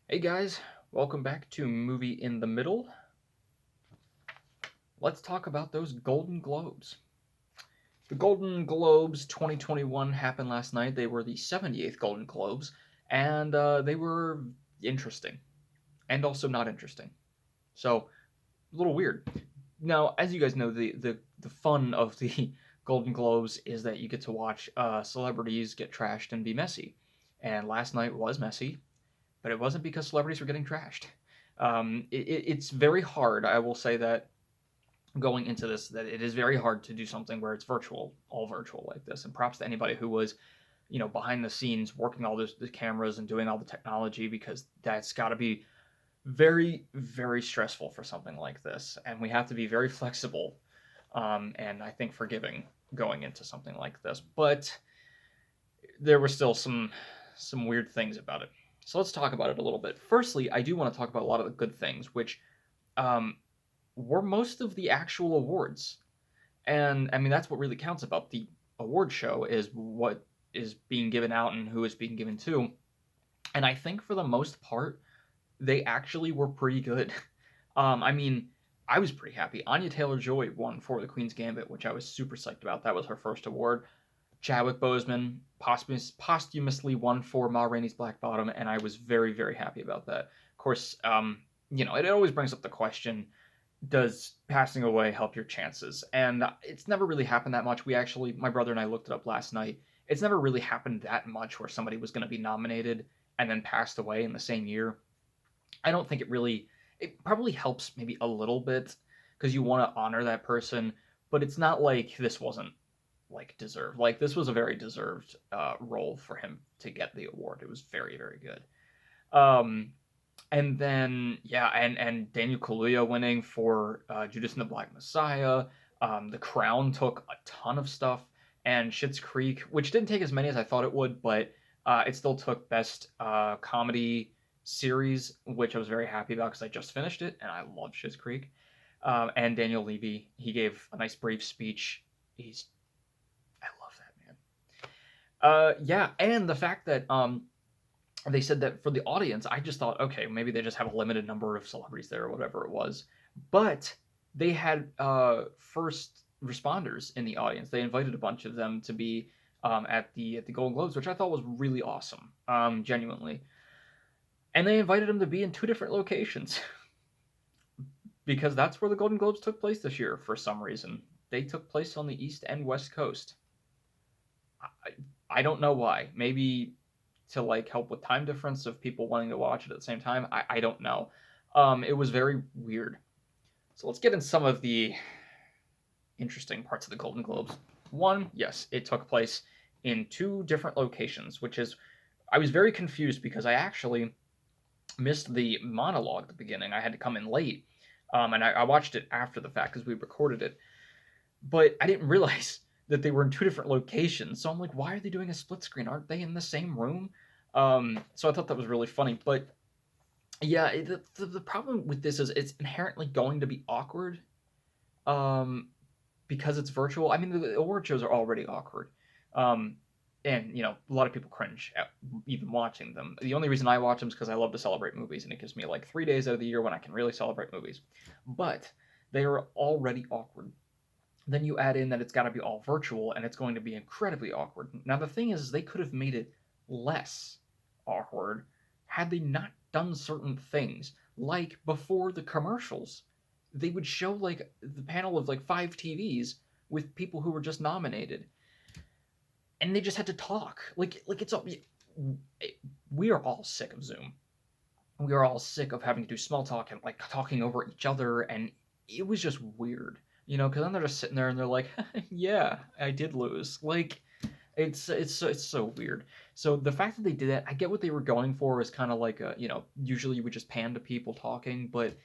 Hey guys, welcome back to Movie in the Middle. Let's talk about those Golden Globes. The Golden Globes 2021 happened last night. They were the 78th Golden Globes, and they were interesting and also not interesting. So, a little weird. Now, as you guys know, the fun of the Golden Globes is that you get to watch celebrities get trashed and be messy. And last night was messy, but it wasn't because celebrities were getting trashed. It's very hard. I will say that going into this, that it is very hard to do something where it's virtual, all virtual like this. And props to anybody who was, behind the scenes working all the cameras and doing all the technology because that's got to be very, very stressful for something like this. And we have to be very flexible, and I think forgiving going into something like this. But there were still some weird things about it. So let's talk about it a little bit. Firstly, I do want to talk about a lot of the good things, which um, were most of the actual awards. And I mean, that's what really counts about the award show is what is being given out and who is being given to. And I think for the most part, they actually were pretty good. I mean, I was pretty happy. Anya Taylor Joy won for The Queen's Gambit, which I was super psyched about. That was her first award. Chadwick Boseman posthumously won for Ma Rainey's Black Bottom, and I was very, very happy about that. Of course, it always brings up the question, does passing away help your chances? And it's never really happened that much. My brother and I looked it up last night. It's never really happened that much where somebody was going to be nominated and then passed away in the same year. I don't think it probably helps maybe a little bit because you want to honor that person, but it's not like this wasn't like deserved. Like this was a very deserved role for him to get the award. It was very, very good. Um, and then yeah, and Daniel Kaluuya winning for Judas and the Black Messiah. The Crown took a ton of stuff, and Schitt's Creek, which didn't take as many as I thought it would, but it still took best comedy series, which I was very happy about because I just finished it and I love Schitt's Creek. And Daniel Levy, he gave a nice brief speech. He's I love that man. Yeah, and the fact that they said that for the audience, I just thought, okay, maybe they just have a limited number of celebrities there or whatever it was. But they had first responders in the audience. They invited a bunch of them to be at the Golden Globes, which I thought was really awesome, genuinely. And they invited them to be in two different locations because that's where the Golden Globes took place this year for some reason. They took place on the East and West Coast. I, I don't know why. Maybe to like help with time difference of people wanting to watch it at the same time. I don't know. It was very weird. So let's get in some of the interesting parts of the Golden Globes. One, yes, it took place in two different locations, which is I was very confused because I actually missed the monologue at the beginning. I had to come in late, and I watched it after the fact because we recorded it. But I didn't realize that they were in two different locations. So I'm like, why are they doing a split screen? Aren't they in the same room? So I thought that was really funny. But yeah, the problem with this is it's inherently going to be awkward um, because it's virtual. I mean, the award shows are already awkward. Um, and, a lot of people cringe at even watching them. The only reason I watch them is because I love to celebrate movies, and it gives me like 3 days out of the year when I can really celebrate movies. But they are already awkward. Then you add in that it's got to be all virtual and it's going to be incredibly awkward. Now, the thing is they could have made it less awkward had they not done certain things. Like before the commercials, they would show like the panel of like five TVs with people who were just nominated, and they just had to talk. Like it's all. We are all sick of Zoom. We are all sick of having to do small talk and like talking over each other, and it was just weird, because then they're just sitting there and they're like, "Yeah, I did lose." Like, it's so weird. So the fact that they did that, I get what they were going for is kind of like usually you would just pan to people talking, but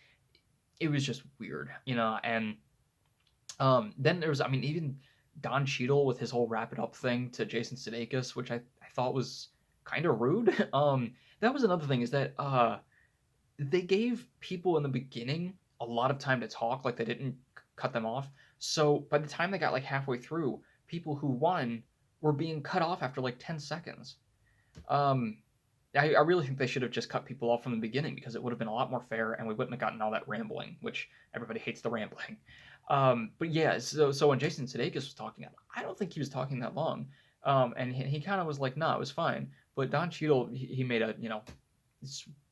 it was just weird, and then there was, I mean, even Don Cheadle with his whole wrap it up thing to Jason Sudeikis, which I thought was kind of rude. That was another thing is that they gave people in the beginning a lot of time to talk, like they didn't cut them off. So by the time they got like halfway through, people who won were being cut off after like 10 seconds. Um, I really think they should have just cut people off from the beginning because it would have been a lot more fair and we wouldn't have gotten all that rambling, which everybody hates the rambling. But yeah, so when Jason Sudeikis was talking, I don't think he was talking that long. And he kind of was like, "Nah, it was fine." But Don Cheadle, he made a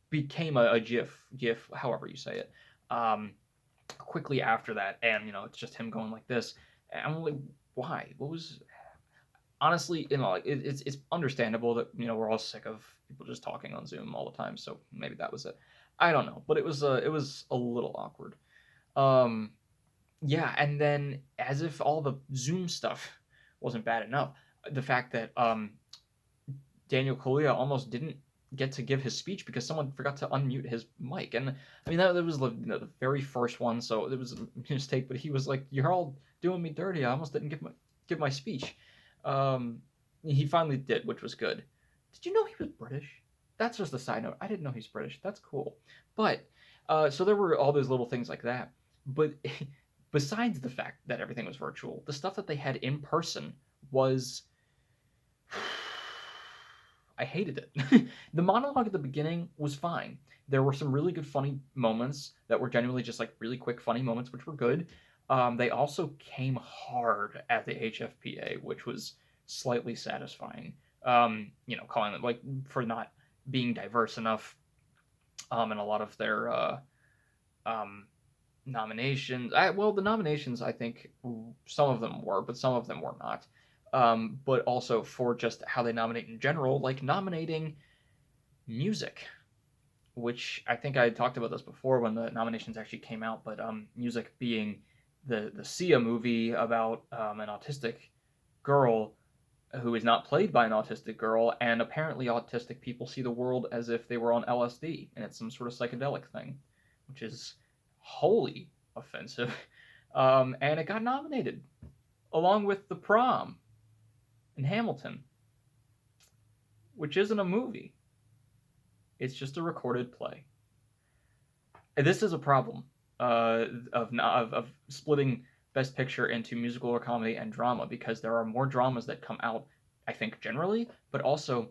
became a GIF, however you say it, quickly after that, and it's just him going like this. And I'm like, why? What was honestly, like it's understandable that we're all sick of people just talking on Zoom all the time. So maybe that was it. I don't know, but it was a little awkward. Um, yeah, and then as if all the Zoom stuff wasn't bad enough, the fact that Daniel Kaluuya almost didn't get to give his speech because someone forgot to unmute his mic, and I mean that was the very first one, so it was a mistake. But he was like, "You're all doing me dirty. I almost didn't give my speech." Um, he finally did, which was good. Did you know he was British? That's just a side note. I didn't know he's British. That's cool. But so there were all those little things like that. But besides the fact that everything was virtual, the stuff that they had in person was I hated it. The monologue at the beginning was fine. There were some really good funny moments that were genuinely just like really quick funny moments, which were good. They also came hard at the HFPA, which was slightly satisfying. Calling them like for not being diverse enough in a lot of their um, nominations. Well, the nominations, I think some of them were, but some of them were not. But also for just how they nominate in general, like nominating music, which I think I talked about this before when the nominations actually came out. But music being the Sia movie about an autistic girl who is not played by an autistic girl, and apparently autistic people see the world as if they were on LSD, and it's some sort of psychedelic thing, which is wholly offensive. And it got nominated along with The Prom and Hamilton, which isn't a movie. It's just a recorded play. And this is a problem of splitting Best Picture into musical or comedy and drama because there are more dramas that come out, I think, generally, but also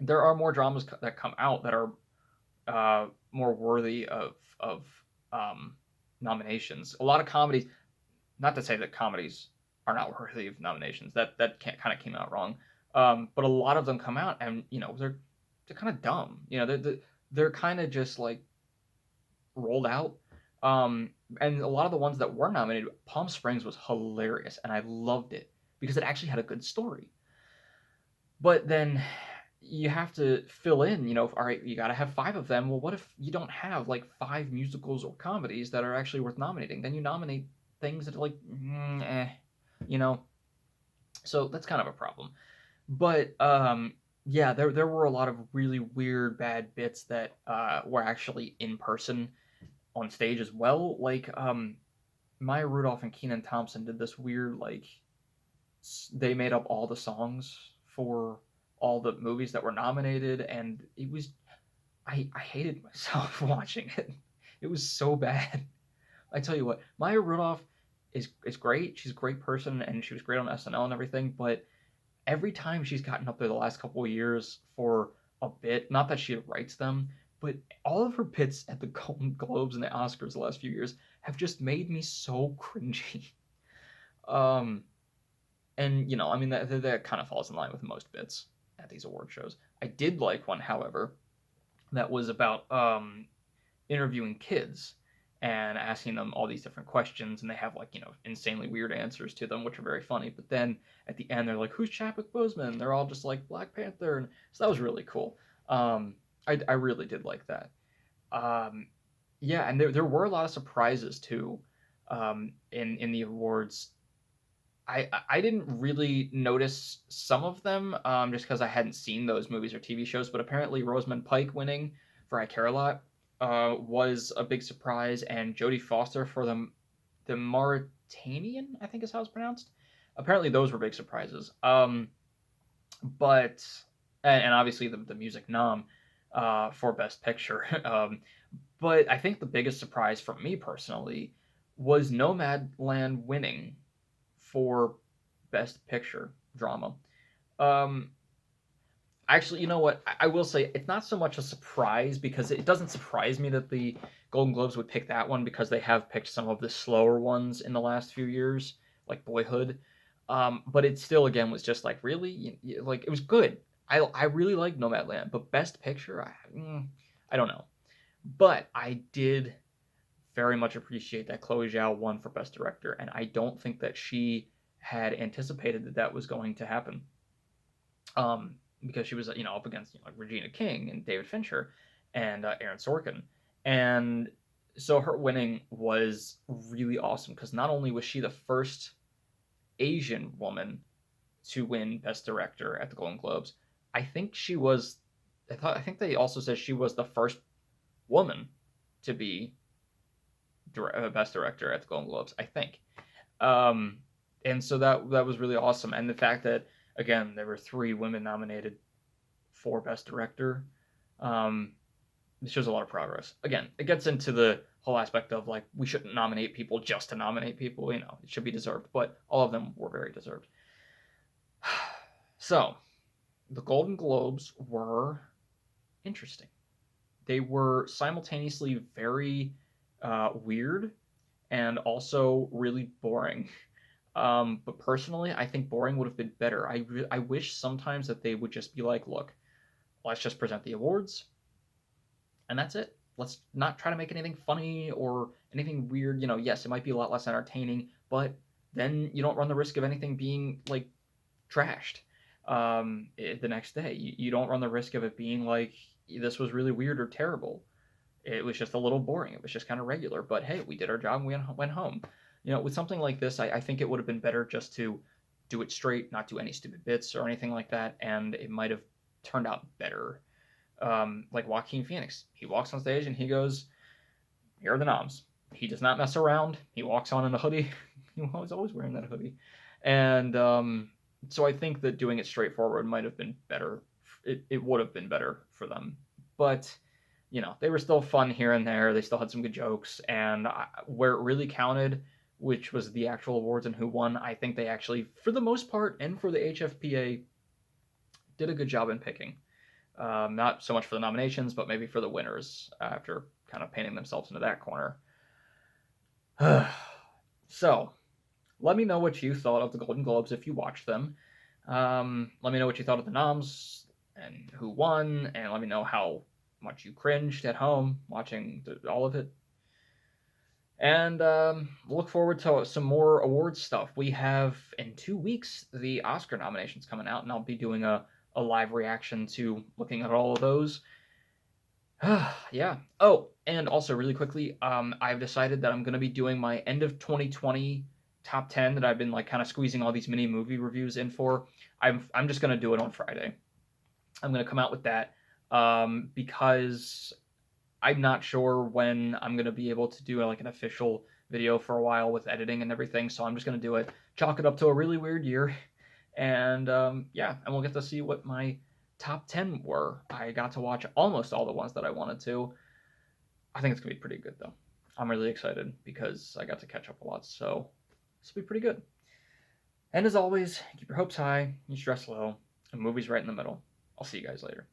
there are more dramas that come out that are more worthy of nominations. A lot of comedies, not to say that comedies are not worthy of nominations. That kind of came out wrong. But a lot of them come out and they're kind of dumb. They're kind of just like rolled out. And a lot of the ones that were nominated, Palm Springs was hilarious, and I loved it because it actually had a good story. But then you have to fill in, all right, you got to have 5 of them. Well, what if you don't have like 5 musicals or comedies that are actually worth nominating? Then you nominate things that are like, you know. So that's kind of a problem. But yeah, there were a lot of really weird, bad bits that were actually in person on stage as well. Like Maya Rudolph and Keenan Thompson did this weird like they made up all the songs for all the movies that were nominated, and it was I hated myself watching it. It was so bad. I tell you what, Maya Rudolph is great. She's a great person, and she was great on SNL and everything. But every time she's gotten up there the last couple of years for a bit, not that she writes them, but all of her bits at the Golden Globes and the Oscars the last few years have just made me so cringy. Um, and I mean that kind of falls in line with most bits at these award shows. I did like one, however, that was about interviewing kids and asking them all these different questions, and they have like insanely weird answers to them, which are very funny. But then at the end, they're like, "Who's Chadwick Boseman?" And they're all just like Black Panther, and so that was really cool. I really did like that. Um, yeah, and there were a lot of surprises too in the awards. I didn't really notice some of them just because I hadn't seen those movies or TV shows, but apparently Rosamund Pike winning for I Care a Lot was a big surprise, and Jodie Foster for the Mauritanian, I think is how it's pronounced. Apparently those were big surprises. But and obviously the music nom for Best Picture. But I think the biggest surprise for me personally was Nomadland winning for Best Picture drama. Um, Actually, you know what? I will say it's not so much a surprise because it doesn't surprise me that the Golden Globes would pick that one because they have picked some of the slower ones in the last few years, like Boyhood. But it still, again, was just like, really? Like, it was good. I really like Nomadland, but Best Picture, I don't know. But I did very much appreciate that Chloe Zhao won for Best Director, and I don't think that she had anticipated that that was going to happen. Because she was up against like Regina King and David Fincher and Aaron Sorkin, and so her winning was really awesome because not only was she the first Asian woman to win Best Director at the Golden Globes, I think she was. I think they also said she was the first woman to be Best Director at the Golden Globes. I think, um, and so that was really awesome, and the fact that again there were 3 women nominated for Best Director. Um, it shows a lot of progress. Again, it gets into the whole aspect of like we shouldn't nominate people just to nominate people. It should be deserved, but all of them were very deserved. So, the Golden Globes were interesting. They were simultaneously very weird and also really boring. But personally, I think boring would have been better. I wish sometimes that they would just be like, look, let's just present the awards, and that's it. Let's not try to make anything funny or anything weird. Yes, it might be a lot less entertaining, but then you don't run the risk of anything being like trashed the next day. You don't run the risk of it being like this was really weird or terrible. It was just a little boring. It was just kind of regular. But hey, we did our job and we went home. With something like this, I think it would have been better just to do it straight, not do any stupid bits or anything like that, and it might have turned out better. Like Joaquin Phoenix, he walks on stage and he goes, "Here are the noms." He does not mess around. He walks on in a hoodie. He was always wearing that hoodie, and so I think that doing it straightforward might have been better. It would have been better for them, but they were still fun here and there. They still had some good jokes, and where it really counted, which was the actual awards and who won, I think they actually, for the most part, and for the HFPA, did a good job in picking. Not so much for the nominations, but maybe for the winners after kind of painting themselves into that corner. So, let me know what you thought of the Golden Globes if you watched them. Let me know what you thought of the noms and who won, and let me know how much you cringed at home watching all of it. And look forward to some more awards stuff. We have in 2 weeks the Oscar nominations coming out, and I'll be doing a live reaction to looking at all of those. Yeah. Oh, and also really quickly, I've decided that I'm going to be doing my end of 2020 top 10 that I've been like kind of squeezing all these mini movie reviews in for. I'm just going to do it on Friday. I'm going to come out with that because I'm not sure when I'm going to be able to do like an official video for a while with editing and everything. So I'm just going to do it, chalk it up to a really weird year. And yeah, and we'll get to see what my top 10 were. I got to watch almost all the ones that I wanted to. I think it's going to be pretty good, though. I'm really excited because I got to catch up a lot. So this will be pretty good. And as always, keep your hopes high, your stress low, and movies right in the middle. I'll see you guys later.